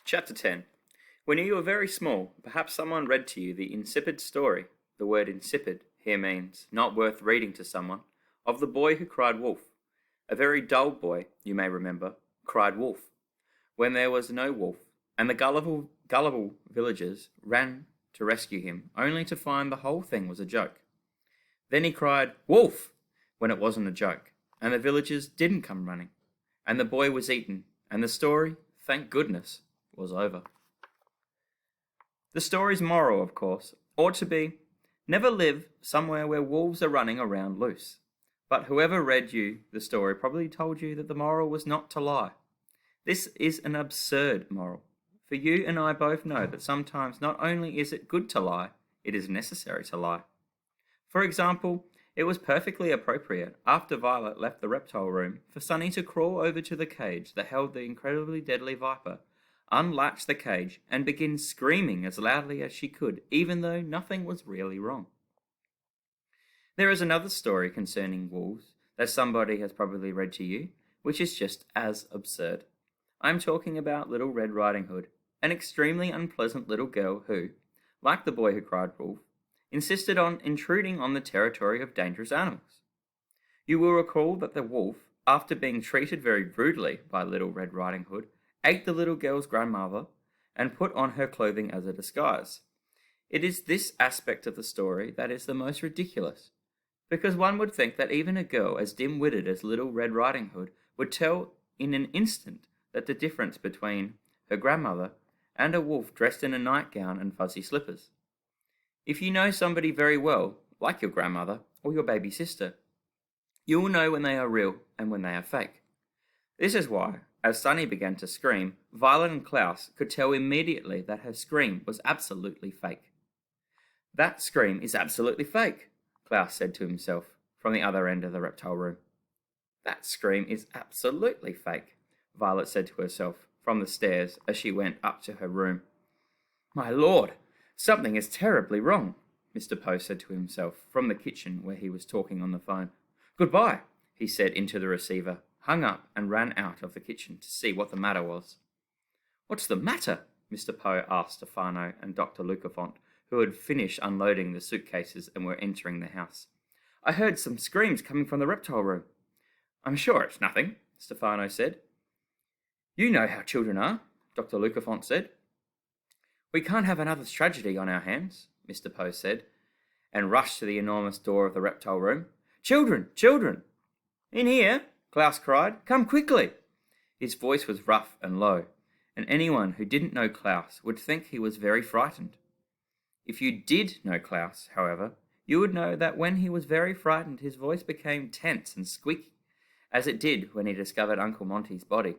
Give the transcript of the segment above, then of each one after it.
Chapter 10. When you were very small, perhaps someone read to you the insipid story, the word insipid here means not worth reading to someone, of the boy who cried wolf. A very dull boy, you may remember, cried wolf, when there was no wolf, and the gullible villagers ran to rescue him, only to find the whole thing was a joke. Then he cried, "Wolf!" when it wasn't a joke, and the villagers didn't come running, and the boy was eaten, and the story, thank goodness, was over. The story's moral, of course, ought to be, never live somewhere where wolves are running around loose. But whoever read you the story probably told you that the moral was not to lie. This is an absurd moral, for you and I both know that sometimes not only is it good to lie, it is necessary to lie. For example, it was perfectly appropriate, after Violet left the reptile room, for Sunny to crawl over to the cage that held the incredibly deadly viper, unlatch the cage, and begin screaming as loudly as she could, even though nothing was really wrong. There is another story concerning wolves that somebody has probably read to you, which is just as absurd. I am talking about Little Red Riding Hood, an extremely unpleasant little girl who, like the boy who cried wolf, insisted on intruding on the territory of dangerous animals. You will recall that the wolf, after being treated very rudely by Little Red Riding Hood, ate the little girl's grandmother and put on her clothing as a disguise. It is this aspect of the story that is the most ridiculous, because one would think that even a girl as dim-witted as Little Red Riding Hood would tell in an instant that the difference between her grandmother and a wolf dressed in a nightgown and fuzzy slippers. If you know somebody very well, like your grandmother or your baby sister, you will know when they are real and when they are fake. This is why, as Sunny began to scream, Violet and Klaus could tell immediately that her scream was absolutely fake. "That scream is absolutely fake," Klaus said to himself from the other end of the reptile room. "That scream is absolutely fake," Violet said to herself from the stairs as she went up to her room. "My lord, something is terribly wrong," Mr. Poe said to himself from the kitchen where he was talking on the phone. "Goodbye," he said into the receiver, hung up and ran out of the kitchen to see what the matter was. "What's the matter?" Mr. Poe asked Stefano and Dr. Lucafont, who had finished unloading the suitcases and were entering the house. "I heard some screams coming from the reptile room." "I'm sure it's nothing," Stefano said. "You know how children are," Dr. Lucafont said. "We can't have another tragedy on our hands," Mr. Poe said, and rushed to the enormous door of the reptile room. "Children! Children!" "In here!" Klaus cried. "Come quickly!" His voice was rough and low, and anyone who didn't know Klaus would think he was very frightened. If you did know Klaus, however, you would know that when he was very frightened his voice became tense and squeaky, as it did when he discovered Uncle Monty's body.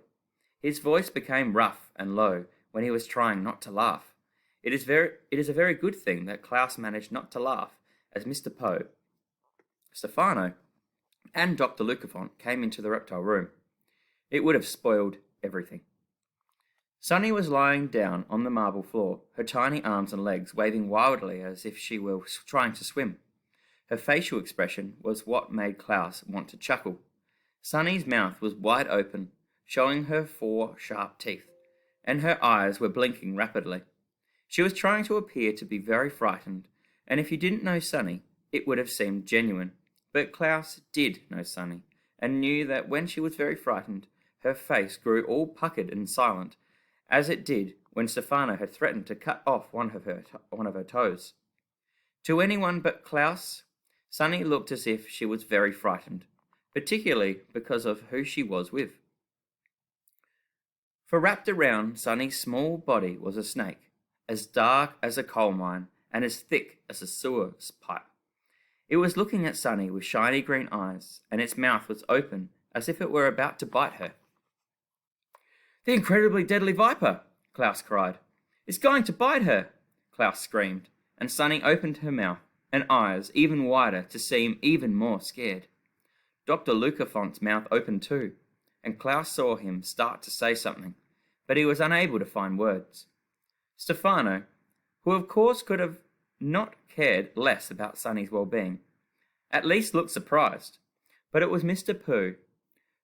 His voice became rough and low when he was trying not to laugh. It is a very good thing that Klaus managed not to laugh as Mr. Poe, Stefano, and Dr. Lucafont came into the reptile room. It would have spoiled everything. Sunny was lying down on the marble floor, her tiny arms and legs waving wildly as if she were trying to swim. Her facial expression was what made Klaus want to chuckle. Sunny's mouth was wide open, showing her 4 sharp teeth, and her eyes were blinking rapidly. She was trying to appear to be very frightened, and if you didn't know Sunny, it would have seemed genuine. But Klaus did know Sunny, and knew that when she was very frightened, her face grew all puckered and silent, as it did when Stefano had threatened to cut off one of her toes. To anyone but Klaus, Sunny looked as if she was very frightened, particularly because of who she was with. For wrapped around Sunny's small body was a snake, as dark as a coal mine and as thick as a sewer pipe. It was looking at Sunny with shiny green eyes, and its mouth was open as if it were about to bite her. "The incredibly deadly viper!" Klaus cried. "It's going to bite her!" Klaus screamed, and Sunny opened her mouth and eyes even wider to seem even more scared. Dr. Lucafont's mouth opened too, and Klaus saw him start to say something, but he was unable to find words. Stefano, who of course could have not cared less about Sunny's well-being, at least looked surprised, but it was Mr. Pooh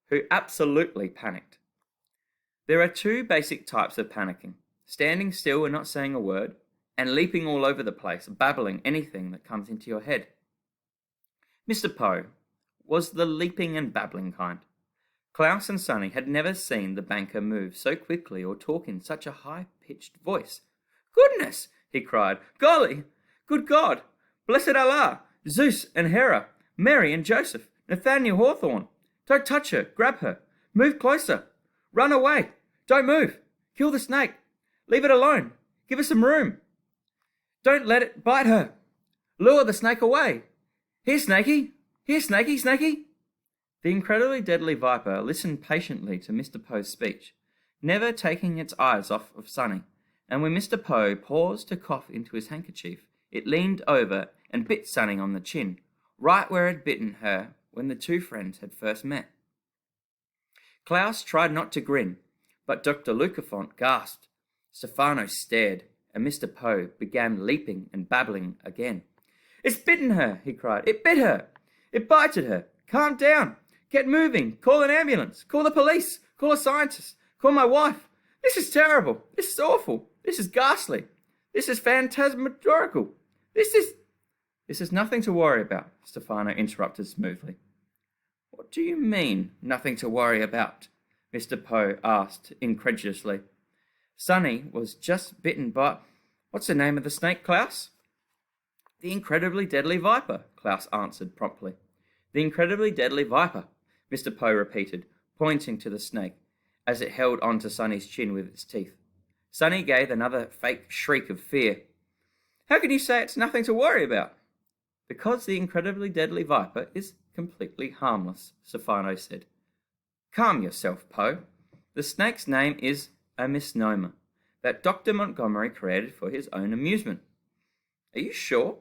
who absolutely panicked. There are 2 basic types of panicking. standing still and not saying a word, and leaping all over the place, babbling anything that comes into your head. Mr. Poe was the leaping and babbling kind. Klaus and Sonny had never seen the banker move so quickly or talk in such a high-pitched voice. "Goodness!" he cried. "Golly! Good God! Blessed Allah! Zeus and Hera! Mary and Joseph! Nathaniel Hawthorne! Don't touch her! Grab her! Move closer! Run away! Don't move! Kill the snake! Leave it alone! Give her some room! Don't let it bite her! Lure the snake away! Here, Snakey! Here, Snakey, Snakey!" The incredibly deadly viper listened patiently to Mr. Poe's speech, never taking its eyes off of Sonny, and when Mr. Poe paused to cough into his handkerchief, it leaned over and bit Sonny on the chin, right where it had bitten her when the two friends had first met. Klaus tried not to grin, but Dr. Lucafont gasped. Stefano stared, and Mr. Poe began leaping and babbling again. "It's bitten her!" he cried. "It bit her! It bited her! Calm down! Get moving! Call an ambulance! Call the police! Call a scientist! Call my wife! This is terrible! This is awful! This is ghastly! This is phantasmagorical! This is nothing to worry about," Stefano interrupted smoothly. "What do you mean, nothing to worry about?" Mr. Poe asked incredulously. "Sonny was just bitten by... What's the name of the snake, Klaus?" "The incredibly deadly viper," Klaus answered promptly. "The incredibly deadly viper," Mr. Poe repeated, pointing to the snake, as it held on to Sonny's chin with its teeth. Sonny gave another fake shriek of fear. "How can you say it's nothing to worry about?" "Because the incredibly deadly viper is completely harmless," Stefano said. "Calm yourself, Poe. The snake's name is a misnomer that Dr. Montgomery created for his own amusement." "Are you sure?"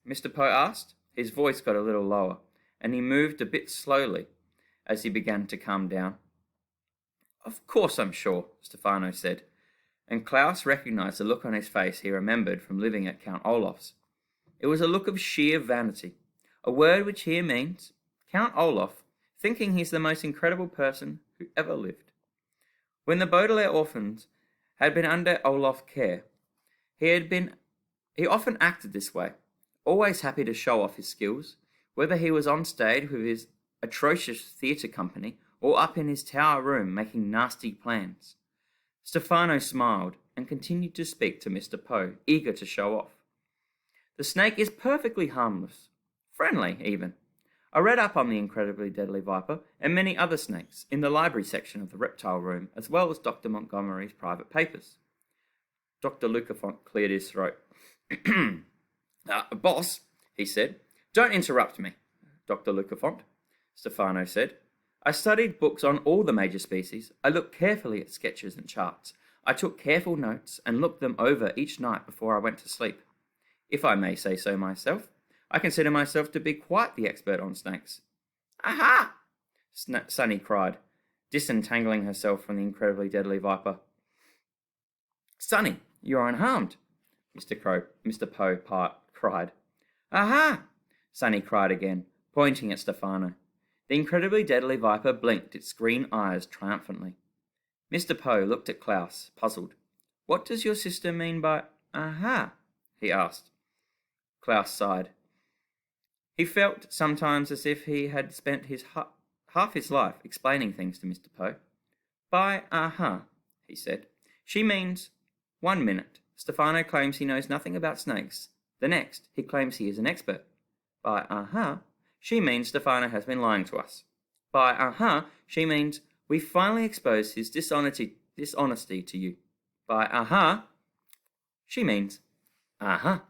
Mr. Poe asked. His voice got a little lower, and he moved a bit slowly as he began to calm down. "Of course I'm sure," Stefano said, and Klaus recognized the look on his face he remembered from living at Count Olaf's. It was a look of sheer vanity, a word which here means Count Olaf thinking he's the most incredible person who ever lived. When the Baudelaire orphans had been under Olaf's care, he often acted this way, always happy to show off his skills, whether he was on stage with his atrocious theatre company or up in his tower room making nasty plans. Stefano smiled and continued to speak to Mr. Poe, eager to show off. "The snake is perfectly harmless, friendly even. I read up on the incredibly deadly viper and many other snakes in the library section of the reptile room, as well as Dr. Montgomery's private papers." Dr. Lucafont cleared his throat. "Boss," he said. "Don't interrupt me, Dr. Lucafont," Stefano said. "I studied books on all the major species. I looked carefully at sketches and charts. I took careful notes and looked them over each night before I went to sleep. If I may say so myself, I consider myself to be quite the expert on snakes." "Aha!" Sonny cried, disentangling herself from the incredibly deadly viper. "Sonny, you're unharmed," Mr. Poe cried. "Aha!" Sonny cried again, pointing at Stefano. The incredibly deadly viper blinked its green eyes triumphantly. Mr. Poe looked at Klaus, puzzled. "What does your sister mean by aha?" he asked. Klaus sighed. He felt sometimes as if he had spent half his life explaining things to Mr. Poe. "By aha," he said. "She means 1 minute. Stefano claims he knows nothing about snakes. The next, he claims he is an expert. By aha, she means Stefano has been lying to us. By aha, she means we finally exposed his dishonesty to you. By aha, she means aha."